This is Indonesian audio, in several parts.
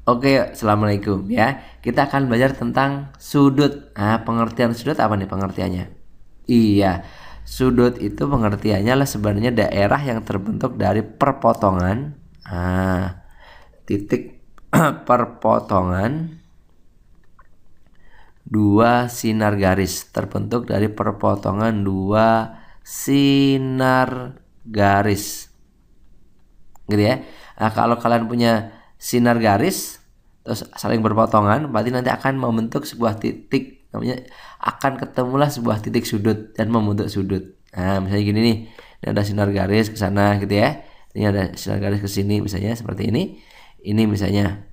Oke, assalamualaikum ya. Kita akan belajar tentang sudut. Pengertian sudut apa nih pengertiannya? Iya, sudut itu pengertiannya lah sebenarnya daerah yang terbentuk dari perpotongan, titik perpotongan dua sinar garis, terbentuk dari perpotongan dua sinar garis, gitu ya. Kalau kalian punya sinar garis terus saling berpotongan, berarti nanti akan membentuk sebuah titik, namanya akan ketemulah sebuah titik sudut dan membentuk sudut. Misalnya gini nih, ini ada sinar garis ke sana gitu ya, ini ada sinar garis ke sini misalnya seperti ini. Ini misalnya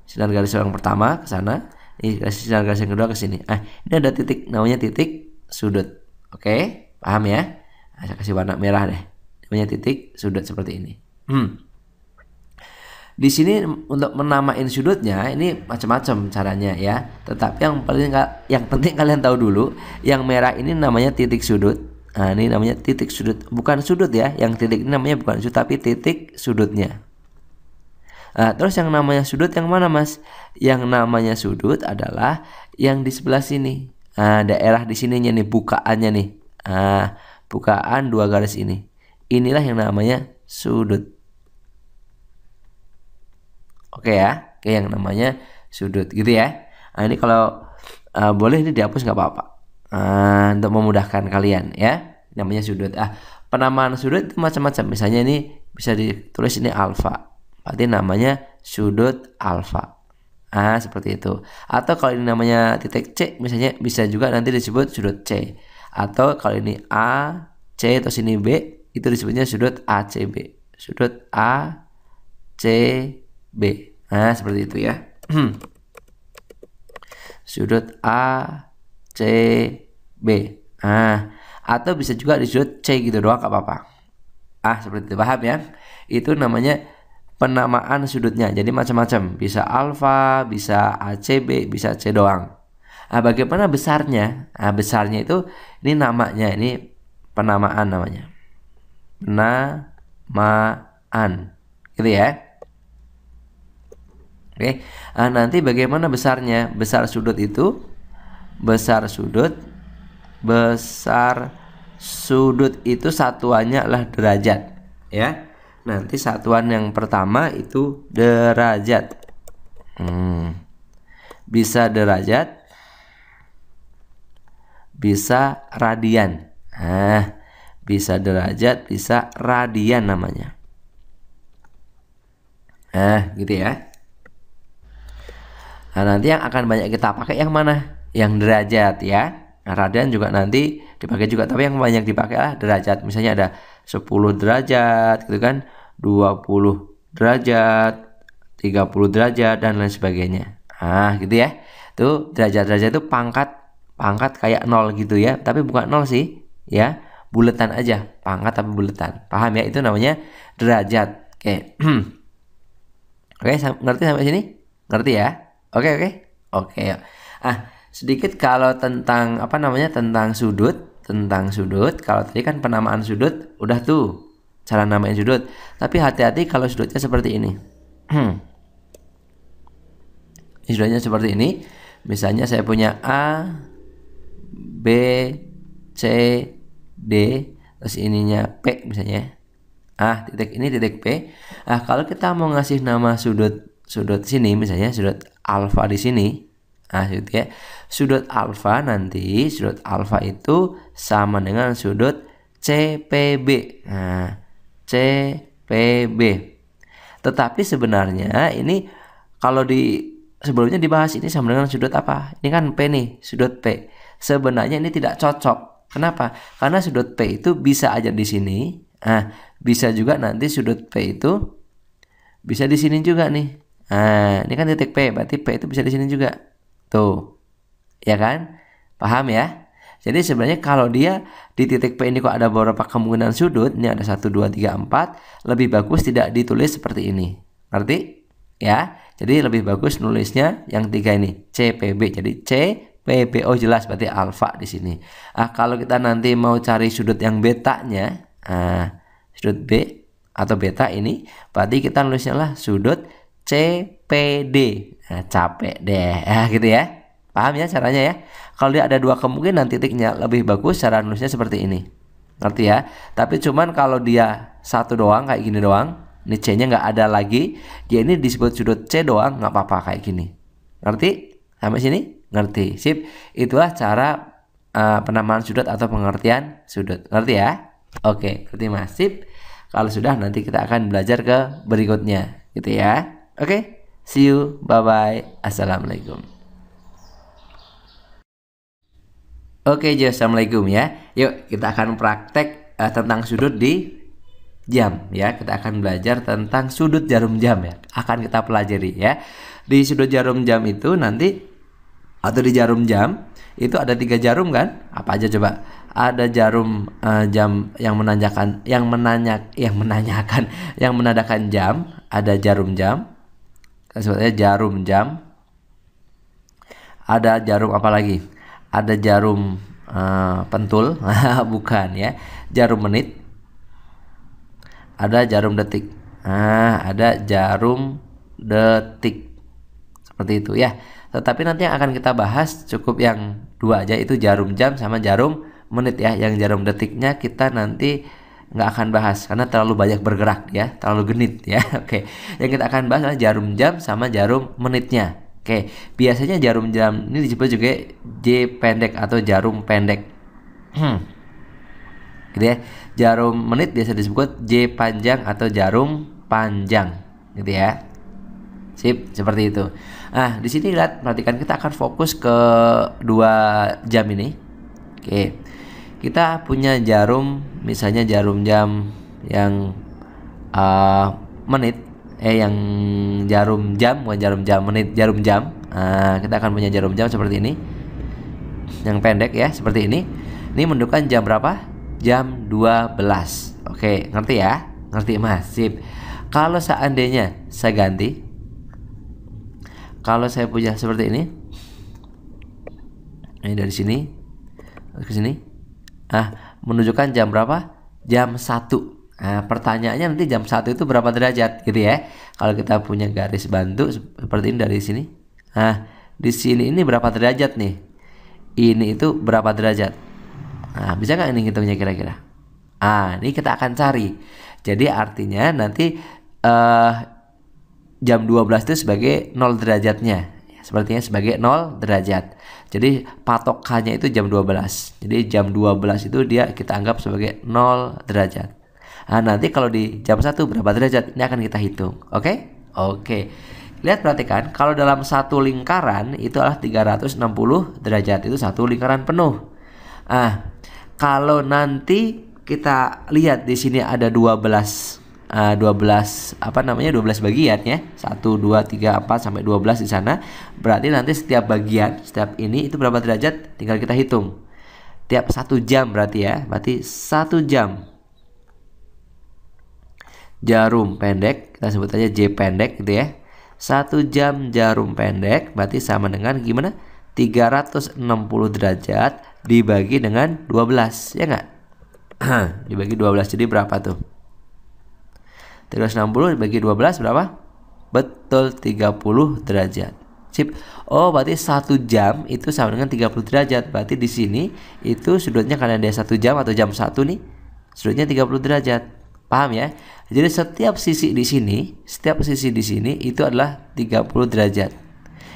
sinar garis yang pertama ke sana, ini sinar garis yang kedua ke sini. Ini ada titik, namanya titik sudut. Oke, paham ya? Saya kasih warna merah deh, namanya titik sudut seperti ini. Di sini untuk menamain sudutnya ini macam-macam caranya ya. Tetapi yang penting kalian tahu dulu, yang merah ini namanya titik sudut. Ini namanya titik sudut, bukan sudut ya. Yang titik ini namanya bukan sudut tapi titik sudutnya. Terus yang namanya sudut yang mana, Mas? Yang namanya sudut adalah yang di sebelah sini. Daerah di sininya nih, bukaannya nih. Bukaan dua garis ini. Inilah yang namanya sudut. Oke ya, oke, yang namanya sudut gitu ya. Ini kalau boleh ini dihapus nggak apa-apa, untuk memudahkan kalian ya. Namanya sudut. Penamaan sudut itu macam-macam. Misalnya ini bisa ditulis ini alfa, berarti namanya sudut alfa. Seperti itu. Atau kalau ini namanya titik C, misalnya bisa juga nanti disebut sudut C. Atau kalau ini A, C, terus ini B, itu disebutnya sudut ACB. Sudut ACB. Seperti itu ya. Sudut ACB. Atau bisa juga di sudut C gitu doang, gak apa-apa. Seperti itu, paham ya? Itu namanya penamaan sudutnya. Jadi macam-macam, bisa alfa, bisa ACB, bisa C doang. Bagaimana besarnya? Besarnya itu ini namanya, ini penamaan namanya. Penamaan. Gitu ya. Oke. Nanti bagaimana besarnya? Besar sudut itu satuannya adalah derajat ya. Nanti satuan yang pertama itu derajat. Bisa derajat, bisa radian. Bisa derajat, bisa radian namanya. Gitu ya. Nanti yang akan banyak kita pakai yang mana? Yang derajat ya. Radian juga nanti dipakai juga, tapi yang banyak dipakai lah derajat. Misalnya ada 10 derajat gitu kan, 20 derajat, 30 derajat dan lain sebagainya. Gitu ya. Tuh derajat-derajat itu pangkat kayak 0 gitu ya, tapi bukan 0 sih ya. Buletan aja, pangkat tapi buletan. Paham ya? Itu namanya derajat. Oke. Oke, ngerti sampai sini? Ngerti ya? Oke. Sedikit kalau tentang tentang sudut. Kalau tadi kan penamaan sudut udah tuh cara namain sudut. Tapi hati-hati kalau sudutnya seperti ini. Sudutnya seperti ini. Misalnya saya punya A, B, C, D, terus ininya P misalnya. Titik ini titik P. Kalau kita mau ngasih nama sudut sini, misalnya sudut alfa di sini, gitu ya. Sudut alfa itu sama dengan sudut CPB. CPB. Tetapi sebenarnya ini kalau sebelumnya dibahas ini sama dengan sudut apa? Ini kan P nih, sudut P. Sebenarnya ini tidak cocok. Kenapa? Karena sudut P itu bisa aja di sini. Bisa juga nanti sudut P itu bisa di sini juga nih. Ini kan titik P, berarti P itu bisa di sini juga. Tuh. Ya kan? Paham ya? Jadi sebenarnya kalau dia di titik P ini kok ada beberapa kemungkinan sudut, ini ada 1, 2, 3, 4, lebih bagus tidak ditulis seperti ini. Ngerti? Ya. Jadi lebih bagus nulisnya yang 3 ini, CPB. Jadi CPB, jelas berarti alfa di sini. Kalau kita nanti mau cari sudut yang betanya, sudut B atau beta ini, berarti kita nulisnya lah sudut CPD. Nah, capek deh, gitu ya. Paham ya caranya ya? Kalau dia ada dua kemungkinan titiknya, lebih bagus cara nulisnya seperti ini. Ngerti ya? Tapi cuman kalau dia satu doang kayak gini doang, ini C-nya nggak ada lagi, dia ini disebut sudut C doang, nggak apa-apa kayak gini. Ngerti? Sampai sini? Ngerti. Sip. Itulah cara penamaan sudut atau pengertian sudut. Ngerti ya? Oke, ngerti Mas. Sip. Kalau sudah nanti kita akan belajar ke berikutnya, gitu ya. Oke. See you. Bye-bye. Assalamualaikum. Oke, assalamualaikum ya. Yuk kita akan praktek tentang sudut di jam ya. Kita akan belajar tentang sudut jarum jam ya. Akan kita pelajari ya. Di sudut jarum jam itu nanti atau di jarum jam itu ada 3 jarum kan? Apa aja coba? Ada jarum jam yang menandakan jam. Ada jarum jam. Sebetulnya jarum jam. Ada jarum apa lagi? Ada jarum pentul, bukan ya. Jarum menit. Ada jarum detik. Ada jarum detik. Seperti itu ya. Tetapi nanti yang akan kita bahas cukup yang 2 aja, itu jarum jam sama jarum menit ya. Yang jarum detiknya kita nanti nggak akan bahas karena terlalu banyak bergerak ya, terlalu genit ya. Oke. Yang kita akan bahas adalah jarum jam sama jarum menitnya. Oke, biasanya jarum jam ini disebut juga J pendek atau jarum pendek. Gitu ya. Jarum menit biasa disebut J panjang atau jarum panjang, gitu ya. Sip, seperti itu. Nah, di sini lihat, perhatikan, kita akan fokus ke 2 jam ini. Oke. Kita punya jarum, misalnya jarum jam yang menit, yang jarum jam, bukan jarum jam menit, jarum jam. Kita akan punya jarum jam seperti ini, yang pendek ya, seperti ini. Ini menunjukkan jam berapa? Jam 12. Oke, ngerti ya? Ngerti Mas? Sip. Kalau seandainya saya ganti, kalau saya punya seperti ini dari sini ke sini, menunjukkan jam berapa? Jam 1. Pertanyaannya nanti jam 1 itu berapa derajat gitu ya. Kalau kita punya garis bantu seperti ini dari sini. Di sini ini berapa derajat nih? Ini itu berapa derajat? Bisa nggak ini hitungnya kira-kira? Ini kita akan cari. Jadi artinya nanti jam 12 itu sebagai 0 derajatnya. Sepertinya sebagai 0 derajat. Jadi patokannya itu jam 12. Jadi jam 12 itu kita anggap sebagai 0 derajat. Nanti kalau di jam 1 berapa derajat? Ini akan kita hitung. Oke? Oke. Lihat, perhatikan, kalau dalam satu lingkaran itu adalah 360 derajat. Itu satu lingkaran penuh. Kalau nanti kita lihat di sini ada 12 bagian ya. 1 2 3 4 sampai 12 di sana. Berarti nanti setiap bagian, setiap ini itu berapa derajat? Tinggal kita hitung. Tiap 1 jam berarti ya. Berarti 1 jam jarum pendek, kita sebut aja J pendek gitu ya. 1 jam jarum pendek berarti sama dengan gimana? 360 derajat dibagi dengan 12, ya enggak? Dibagi 12, jadi berapa tuh? 360 dibagi 12 berapa? Betul, 30 derajat. Sip. Oh, berarti 1 jam itu sama dengan 30 derajat. Berarti di sini itu sudutnya, karena ada 1 jam atau jam 1 nih, sudutnya 30 derajat. Paham ya? Jadi setiap sisi di sini itu adalah 30 derajat.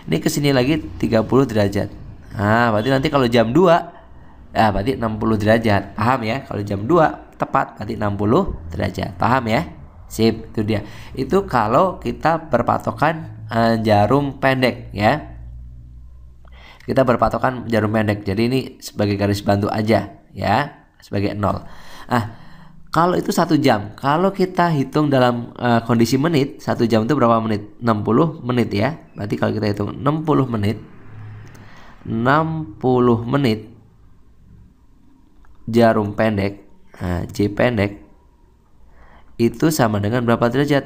Ini ke sini lagi 30 derajat. Berarti nanti kalau jam 2 berarti 60 derajat. Paham ya? Kalau jam 2 tepat berarti 60 derajat. Paham ya? Sip, itu dia. Itu kalau kita berpatokan jarum pendek ya. Kita berpatokan jarum pendek. Jadi ini sebagai garis bantu aja ya, sebagai 0. Kalau itu 1 jam, kalau kita hitung dalam kondisi menit, 1 jam itu berapa menit? 60 menit ya. Berarti kalau kita hitung 60 menit jarum pendek, J pendek itu sama dengan berapa derajat?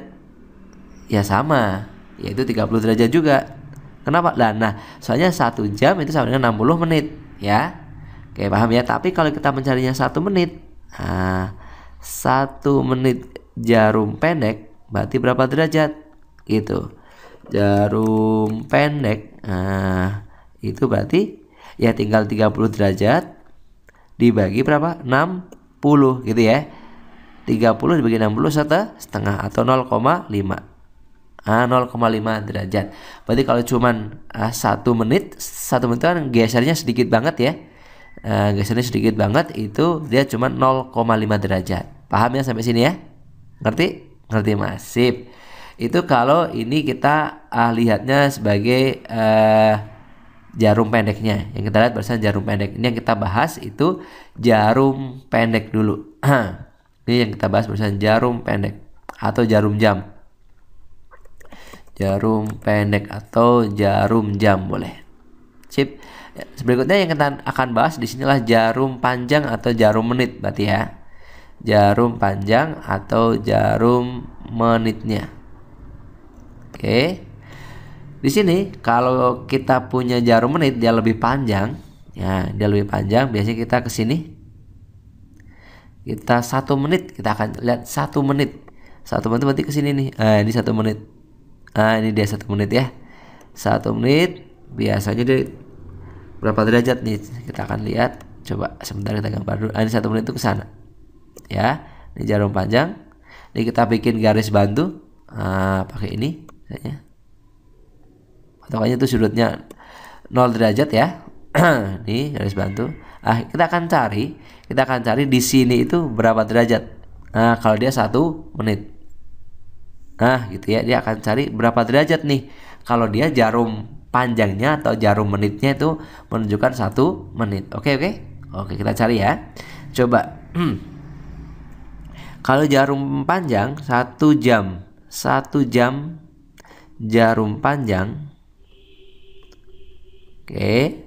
Ya sama, yaitu 30 derajat juga. Kenapa? Nah, soalnya 1 jam itu sama dengan 60 menit ya. Oke, paham ya? Tapi kalau kita mencarinya 1 menit, 1 menit jarum pendek berarti berapa derajat? Gitu. Jarum pendek. Nah, itu berarti ya tinggal 30 derajat dibagi berapa? 60 gitu ya. 30 dibagi 60 setengah atau 0,5. 0,5 derajat. Berarti kalau cuman 1 menit kan gesernya sedikit banget ya. Gesernya sedikit banget, itu dia cuma 0,5 derajat. Paham ya sampai sini ya? Ngerti? Ngerti Mas. Sip. Itu kalau ini kita lihatnya sebagai jarum pendeknya. Yang kita lihat barusan jarum pendek. Ini yang kita bahas itu jarum pendek dulu. Ini yang kita bahas barusan jarum pendek atau jarum jam. Jarum pendek atau jarum jam boleh. Sip. Berikutnya yang kita akan bahas di sinilah jarum panjang atau jarum menit berarti ya. Jarum panjang atau jarum menitnya. Oke. Di sini kalau kita punya jarum menit dia lebih panjang, ya, dia lebih panjang. Biasanya kita ke sini. Kita 1 menit, kita akan lihat 1 menit. 1 menit berarti ke sini nih. Ini 1 menit. Ini dia 1 menit ya. 1 menit biasanya dia berapa derajat nih? Kita akan lihat. Coba sebentar kita gambar dulu. Ini 1 menit itu ke sana. Ya, ini jarum panjang. Ini kita bikin garis bantu. Pakai ini misalnya. Patokannya itu sudutnya 0 derajat ya. Nih garis bantu. Kita akan cari di sini itu berapa derajat. Kalau dia 1 menit. Gitu ya, dia akan cari berapa derajat nih. Kalau dia jarum panjangnya atau jarum menitnya itu menunjukkan 1 menit. Oke, kita cari ya. Coba. Kalau jarum panjang 1 jam. 1 jam jarum panjang. Oke.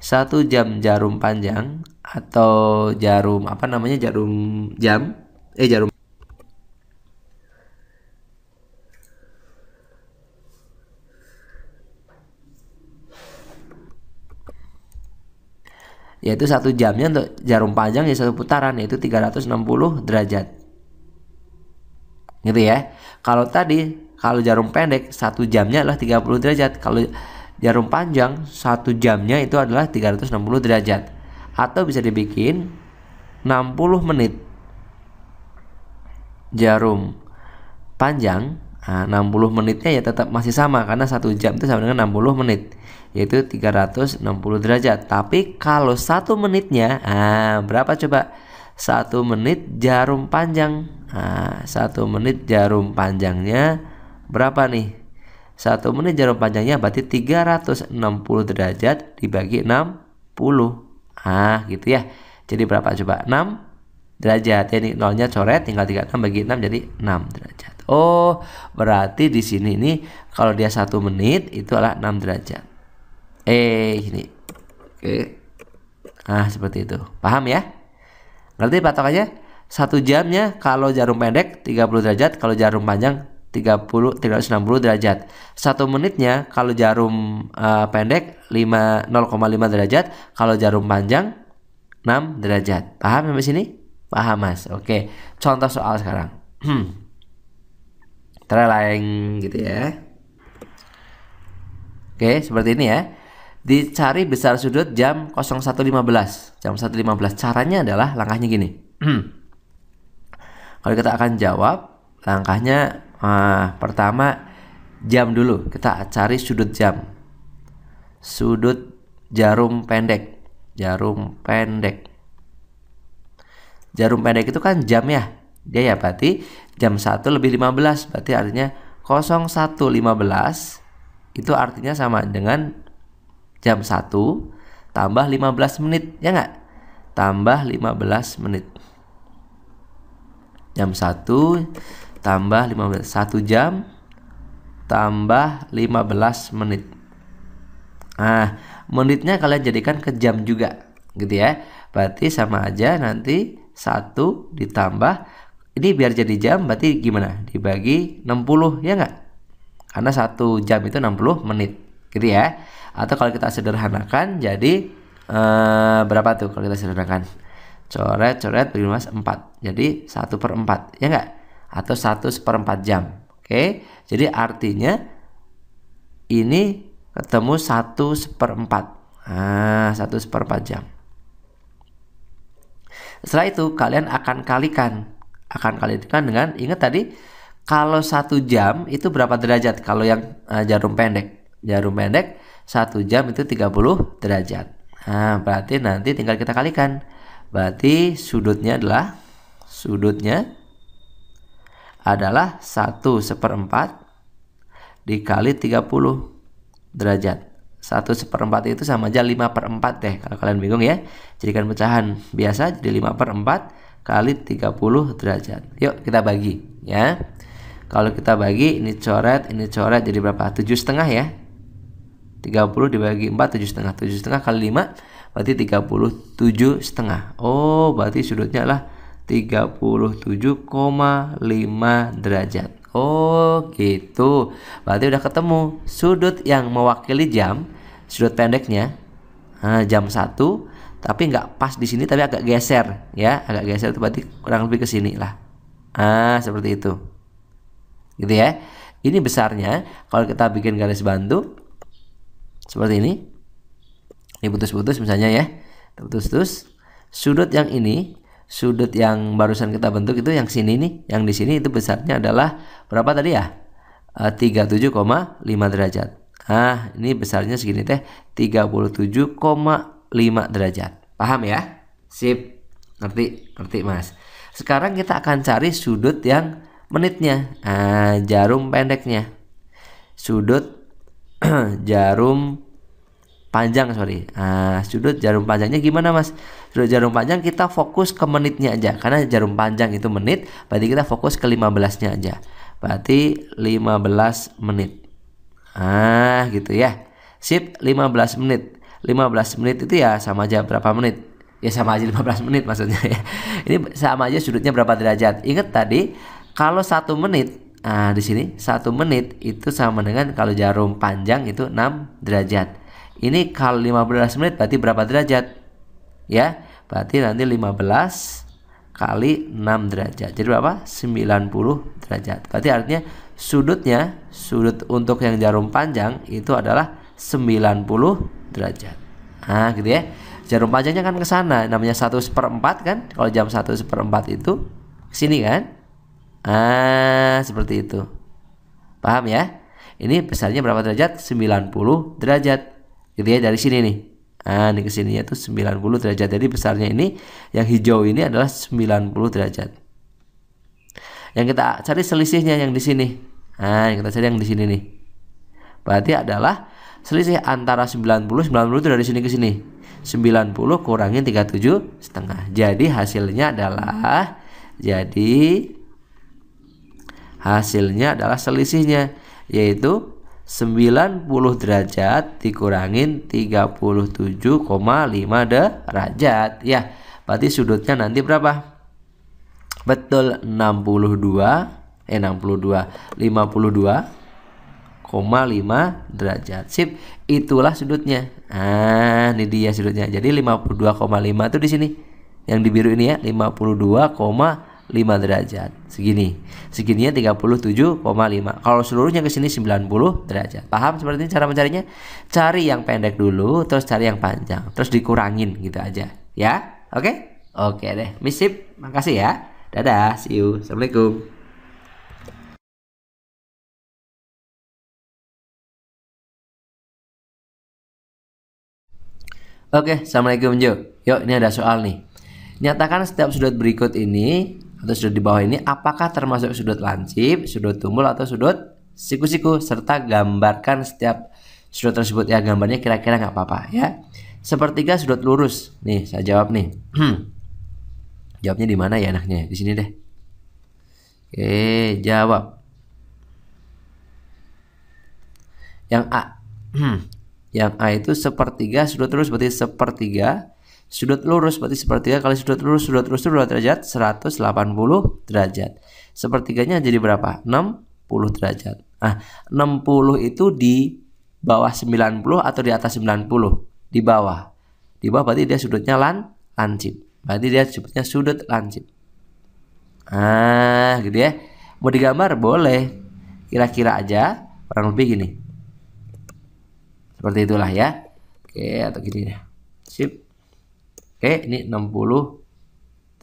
1 jam jarum panjang atau jarum apa namanya? Jarum jam. Jarum yaitu 1 jamnya untuk jarum panjang ya 1 putaran yaitu 360 derajat. Gitu ya. Kalau jarum pendek 1 jamnya adalah 30 derajat. Kalau jarum panjang 1 jamnya itu adalah 360 derajat. Atau bisa dibikin 60 menit. Jarum panjang 60 menitnya ya tetap masih sama karena 1 jam itu sama dengan 60 menit yaitu 360 derajat. Tapi kalau 1 menitnya berapa coba? 1 menit jarum panjang. 1 menit jarum panjangnya berapa nih? 1 menit jarum panjangnya berarti 360 derajat dibagi 60. Gitu ya. Jadi berapa coba? 6 derajat. Ini nolnya coret, tinggal 36 bagi 6 jadi 6 derajat. Oh, berarti di sini nih kalau dia 1 menit itu adalah 6 derajat. Ini. Oke. Seperti itu. Paham ya? Ngerti patokannya? 1 jamnya kalau jarum pendek 30 derajat, kalau jarum panjang 360 derajat. 1 menitnya kalau jarum pendek 0,5 derajat, kalau jarum panjang 6 derajat. Paham sampai sini? Paham Mas. Oke. Contoh soal sekarang. Tereleng gitu ya. Oke, seperti ini ya. Dicari besar sudut jam 01.15. Jam 01.15. Caranya adalah langkahnya gini. Kalau kita akan jawab, langkahnya pertama jam dulu. Kita cari sudut jam. Sudut jarum pendek. Jarum pendek. Jarum pendek itu kan jam ya. Dia ya berarti jam 1 lebih 15. Berarti artinya 01.15 itu artinya sama dengan jam 1 tambah 15 menit. Ya nggak? Tambah 15 menit. Jam 1 tambah 15. 1 jam tambah 15 menit. Menitnya kalian jadikan ke jam juga. Gitu ya. Berarti sama aja nanti 1 ditambah. Ini biar jadi jam berarti gimana? Dibagi 60 ya nggak? Karena 1 jam itu 60 menit. Gitu ya. Atau kalau kita sederhanakan jadi berapa tuh kalau kita sederhanakan? Coret bagi mas 4. Jadi 1/4 ya nggak? atau 1/4 jam. Oke, jadi artinya ini ketemu 1/4. Nah, 1/4 jam. Setelah itu kalian akan kalikan dengan, ingat tadi kalau 1 jam itu berapa derajat? Kalau yang jarum pendek 1 jam itu 30 derajat. Nah, berarti nanti tinggal kita kalikan. Berarti sudutnya adalah 1/4 dikali 30 derajat. 1/4 itu sama aja 5/4 deh. Kalau kalian bingung ya, jadikan pecahan biasa jadi 5/4 kali 30 derajat. Yuk kita bagi ya. Kalau kita bagi, ini coret jadi berapa? 7,5 ya. 30 dibagi 4, 7,5. 7,5 kali 5 berarti 37,5. Oh, berarti sudutnya adalah 37,5 derajat. Oh, gitu. Berarti udah ketemu sudut yang mewakili jam, sudut pendeknya jam 1, tapi nggak pas di sini, tapi agak geser ya, agak geser itu berarti kurang lebih ke sini lah. Seperti itu. Gitu ya. Ini besarnya kalau kita bikin garis bantu seperti ini. Ini putus-putus misalnya ya. Putus-putus. Sudut yang ini, sudut yang barusan kita bentuk itu yang sini nih, yang di sini itu besarnya adalah berapa tadi ya? 37,5 derajat. Ini besarnya segini teh, 37,5 derajat. Paham ya? Sip. Ngerti Mas. Sekarang kita akan cari sudut yang menitnya. Jarum pendeknya. Sudut jarum panjang, sudut jarum panjangnya gimana Mas? Sudut jarum panjang kita fokus ke menitnya aja, karena jarum panjang itu menit, berarti kita fokus ke 15-nya aja. Berarti 15 menit. Gitu ya. Sip, 15 menit. 15 menit itu ya sama aja berapa menit? Ya sama aja 15 menit maksudnya ya. Ini sama aja sudutnya berapa derajat. Ingat tadi kalau 1 menit, di sini 1 menit itu sama dengan kalau jarum panjang itu 6 derajat. Ini kalau 15 menit berarti berapa derajat? Ya, berarti nanti 15 kali 6 derajat. Jadi berapa? 90 derajat. Berarti artinya sudut untuk yang jarum panjang itu adalah 90 derajat. Gitu ya. Jarum panjangnya kan ke sana, namanya 1/4 kan? Kalau jam 1/4 itu ke sini kan? Seperti itu. Paham ya? Ini besarnya berapa derajat? 90 derajat. Gitu ya, dari sini nih. Ini ke sininya tuh 90 derajat. Jadi besarnya ini yang hijau ini adalah 90 derajat. Yang kita cari selisihnya yang di sini. Yang kita cari yang di sini nih. Berarti adalah selisih antara 90 itu dari sini ke sini. 90 kurangin 37,5. Jadi hasilnya adalah selisihnya, yaitu 90 derajat dikurangin 37,5 derajat ya. Berarti sudutnya nanti berapa? Betul, 52,5 derajat. Sip, itulah sudutnya. Ini dia sudutnya. Jadi 52,5 itu di sini. Yang di biru ini ya, 52,5 derajat. Segininya 37,5. Kalau seluruhnya ke sini 90 derajat. Paham seperti ini cara mencarinya? Cari yang pendek dulu, terus cari yang panjang, terus dikurangin gitu aja. Ya, oke? Oke deh, misip. Makasih ya. Dadah, see you. Assalamualaikum. Oke, assalamualaikum Jo. Yuk, ini ada soal nih. Nyatakan setiap sudut berikut ini atau sudut di bawah ini apakah termasuk sudut lancip, sudut tumbul, atau sudut siku-siku, serta gambarkan setiap sudut tersebut ya. Gambarnya kira-kira nggak apa-apa ya. Sepertiga sudut lurus. Nih, saya jawab nih. Jawabnya di mana ya enaknya? Di sini deh. Oke, jawab. Yang A. Yang A itu sepertiga sudut lurus berarti sepertiga. Sudut lurus berarti sepertiga kali sudut lurus itu berapa derajat? 180 derajat. Sepertiganya jadi berapa? 60 derajat. 60 itu di bawah 90 atau di atas 90? Di bawah. Di bawah berarti dia sudutnya lancip. Berarti dia sebutnya sudut lancip. Gitu ya. Mau digambar boleh. Kira-kira aja kurang lebih gini. Seperti itulah ya. Oke, atau gini ya. Sip. Oke, ini 60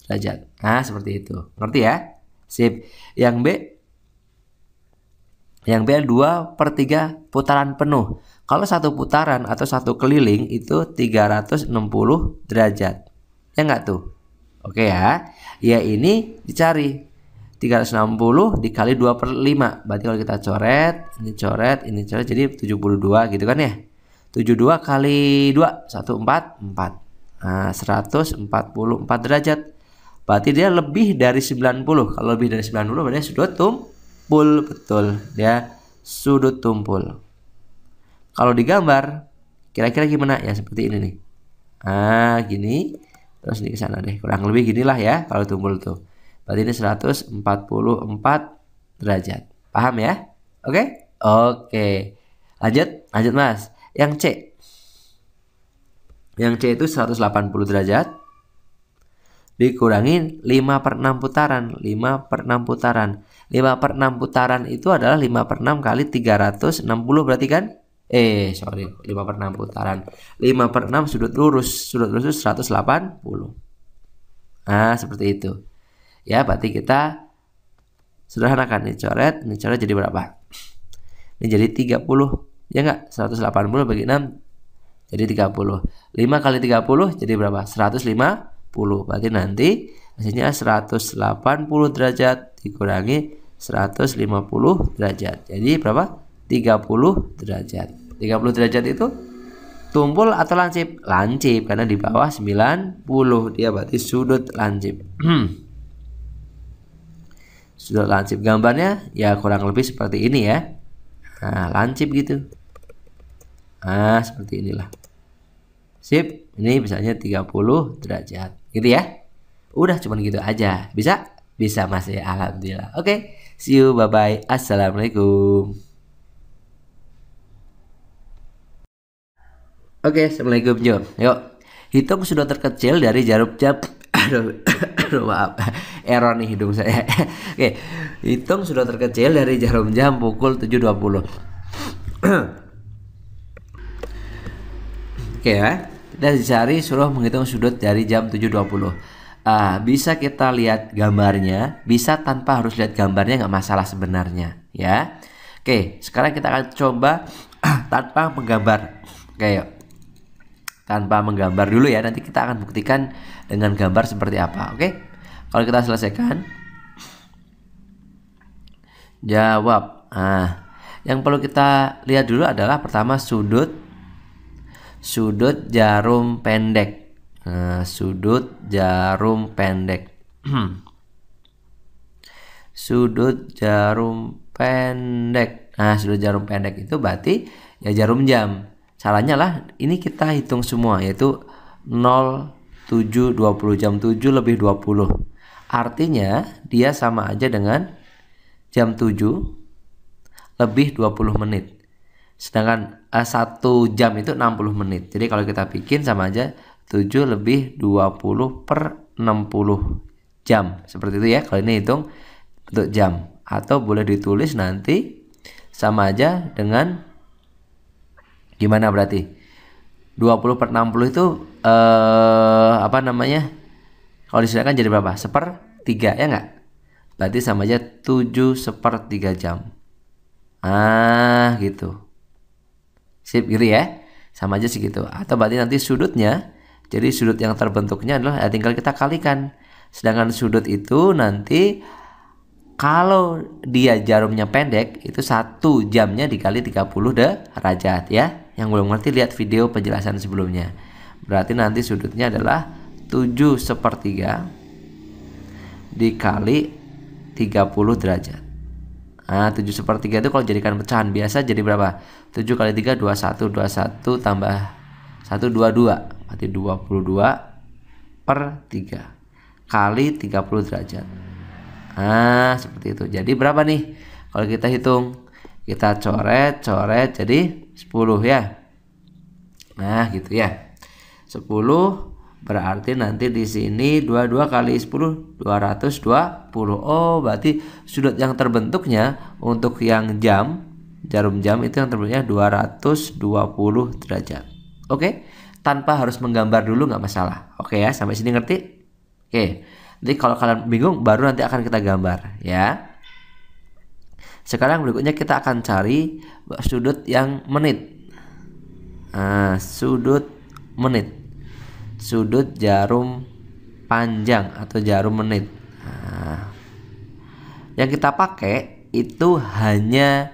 derajat. Nah, seperti itu. Ngerti ya? Sip. Yang B 2/3 putaran penuh. Kalau satu putaran atau satu keliling itu 360 derajat. Ya enggak tuh? Oke ya. Ya ini dicari. 360 dikali 2/5. Berarti kalau kita coret, ini coret, ini coret, jadi 72 gitu kan ya. 72 kali 2, 144. Nah, 144 derajat. Berarti dia lebih dari 90. Kalau lebih dari 90 berarti sudut tumpul. Betul, dia sudut tumpul. Kalau digambar, kira-kira gimana? Ya seperti ini nih. Nah, gini. Terus di sana deh. Kurang lebih ginilah ya kalau tumpul tuh. Berarti ini 144 derajat. Paham ya? Oke? Oke. Lanjut Mas. Yang C. Yang C itu 180 derajat dikurangin 5/6 putaran. 5/6 putaran. 5/6 putaran itu adalah 5/6 kali 360 berarti kan? 5/6 putaran. 5/6 sudut lurus. Sudut lurus itu 180. Nah, seperti itu. Ya, berarti kita sederhanakan. Ini coret jadi berapa? Ini jadi 30. Ya enggak? 180 bagi 6 jadi 30. 5 kali 30 jadi berapa? 150. Berarti nanti hasilnya 180 derajat dikurangi 150 derajat. Jadi berapa? 30 derajat. 30 derajat itu tumpul atau lancip? Lancip, karena di bawah 90. Dia berarti sudut lancip. Sudut lancip gambarnya ya kurang lebih seperti ini ya. Nah, lancip gitu. Nah, seperti inilah. Sip, ini misalnya 30 derajat. Gitu ya. Udah cuman gitu aja. Bisa? Bisa Mas ya, alhamdulillah. Oke, see you, bye bye. Assalamualaikum. Oke, assalamualaikum Jom. Yuk, hitung sudut terkecil dari jarum jam. Aduh, maaf, error nih hidung saya. Oke, hitung sudut terkecil dari jarum jam pukul 7.20. Oke ya, kita dicari suruh menghitung sudut dari jam 7.20. Bisa kita lihat gambarnya, bisa tanpa harus lihat gambarnya, nggak masalah sebenarnya ya. Oke, sekarang kita akan coba tanpa menggambar. Oke, yuk. Tanpa menggambar dulu ya, nanti kita akan buktikan dengan gambar seperti apa. Oke, kalau kita selesaikan, jawab. Yang perlu kita lihat dulu adalah pertama sudut jarum pendek. Sudut jarum pendek. Sudut jarum pendek. Sudut jarum pendek itu berarti ya jarum jam. Caranya lah ini kita hitung semua, yaitu 07.20, jam 7 lebih 20. Artinya dia sama aja dengan jam 7 lebih 20 menit. Sedangkan 1 jam itu 60 menit. Jadi kalau kita bikin sama aja 7 lebih 20 per 60 jam. Seperti itu ya kalau ini hitung untuk jam. Atau boleh ditulis nanti sama aja dengan gimana berarti? 20 per 60 itu apa namanya? Kalau disilakan jadi berapa? 1/3 ya enggak? Berarti sama aja 7/3 jam. Gitu. Sip gitu ya. Sama aja segitu. Atau berarti nanti sudutnya, jadi sudut yang terbentuknya adalah tinggal kita kalikan. Sedangkan sudut itu nanti kalau dia jarumnya pendek itu 1 jamnya dikali 30 derajat ya. Yang belum ngerti lihat video penjelasan sebelumnya. Berarti nanti sudutnya adalah 7/3 dikali 30 derajat. 7/3 itu kalau jadikan pecahan biasa jadi berapa? 7 kali 3 21, 21 tambah 1 22. Berarti 22/3 kali 30 derajat. Seperti itu. Jadi berapa nih? Kalau kita hitung, kita coret jadi 10 ya. Gitu ya. 10 Berarti nanti di sini 22 kali 10 220. Oh, berarti sudut yang terbentuknya untuk yang jarum jam itu yang terbentuknya 220 derajat. Oke, tanpa harus menggambar dulu nggak masalah. Oke ya, sampai sini ngerti? Oke. Jadi kalau kalian bingung baru nanti akan kita gambar ya. Sekarang berikutnya kita akan cari sudut yang menit. Sudut menit, sudut jarum panjang atau jarum menit. Yang kita pakai itu hanya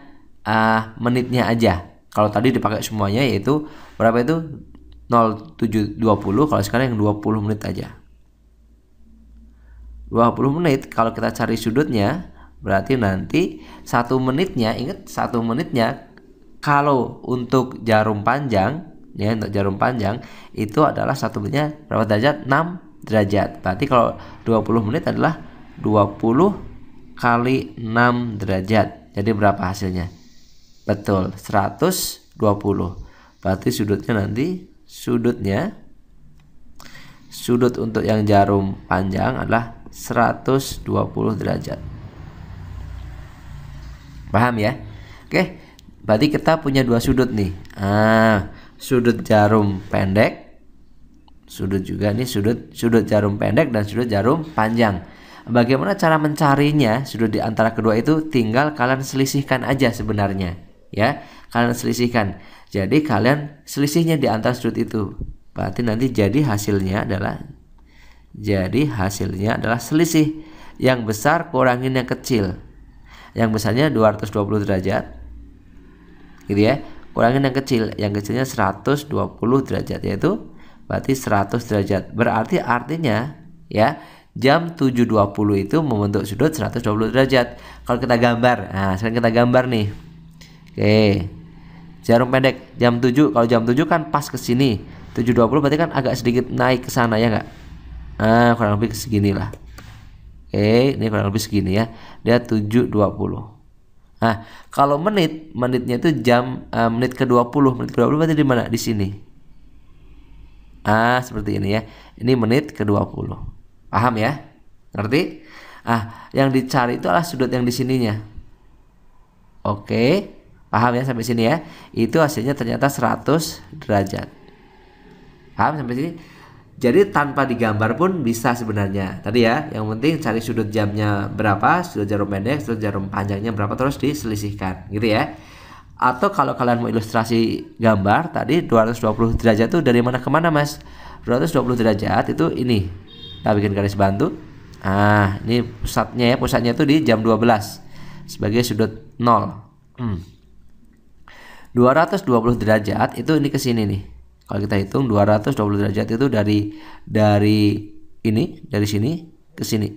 menitnya aja. Kalau tadi dipakai semuanya yaitu berapa itu 0720, kalau sekarang yang 20 menit aja. 20 menit kalau kita cari sudutnya berarti nanti 1 menitnya, ingat 1 menitnya kalau untuk jarum panjang ya, untuk jarum panjang itu adalah 1 menitnya berapa derajat? 6 derajat. Berarti kalau 20 menit adalah 20 kali 6 derajat. Jadi berapa hasilnya? Betul, 120. Berarti sudutnya nanti sudut untuk yang jarum panjang adalah 120 derajat. Paham ya? Oke, berarti kita punya 2 sudut nih. Sudut jarum pendek, sudut juga nih sudut jarum pendek dan sudut jarum panjang. Bagaimana cara mencarinya sudut di antara kedua itu? Tinggal kalian selisihkan aja sebenarnya ya. Kalian selisihkan. Jadi kalian selisihnya di antara sudut itu. Berarti nanti jadi hasilnya adalah selisih yang besar kurangin yang kecil. Yang besarnya 220 derajat gitu ya, kurangin yang kecil, yang kecilnya 120 derajat, yaitu berarti 100 derajat. Berarti artinya ya, jam 7.20 itu membentuk sudut 120 derajat. Kalau kita gambar, sekarang kita gambar nih. Oke, jarum pendek jam 7, kalau jam 7 kan pas ke sini, 7.20 berarti kan agak sedikit naik ke sana ya enggak? Kurang lebih segini lah. Oke, ini kurang lebih segini ya. Dia 7.20. Kalau menitnya itu menit ke-20. Menit ke-20 berarti di mana? Di sini. Seperti ini ya. Ini menit ke-20. Paham ya? Ngerti? Yang dicari itu adalah sudut yang di sininya. Oke, paham ya sampai sini ya? Itu hasilnya ternyata 100 derajat. Paham sampai sini? Jadi tanpa digambar pun bisa sebenarnya. Tadi ya, yang penting cari sudut jamnya berapa, sudut jarum pendek, sudut jarum panjangnya berapa, terus diselisihkan gitu ya. Atau kalau kalian mau ilustrasi gambar tadi 220 derajat itu dari mana ke mana Mas? 220 derajat itu ini. Kita bikin garis bantu. Ini pusatnya itu di jam 12 sebagai sudut 0. 220 derajat itu ini ke sini nih. Kalau kita hitung 220 derajat itu dari sini ke sini.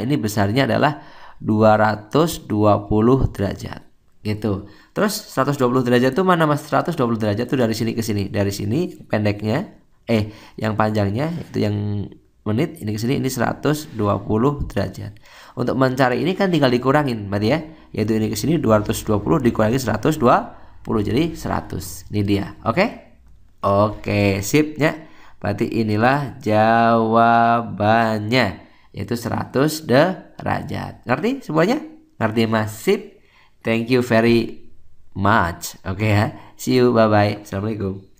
Ini besarnya adalah 220 derajat. Gitu. Terus 120 derajat itu mana Mas? 120 derajat itu dari sini ke sini. Dari sini pendeknya, yang panjangnya itu yang menit, ini ke sini, ini 120 derajat. Untuk mencari ini kan tinggal dikurangin berarti ya. Yaitu ini ke sini 220 dikurangi 120. Jadi 100. Ini dia. Oke, sipnya. Berarti inilah jawabannya, yaitu 100 derajat. Ngerti semuanya? Ngerti Mas? Sip. Thank you very much. Oke ya. See you, bye bye. Assalamualaikum.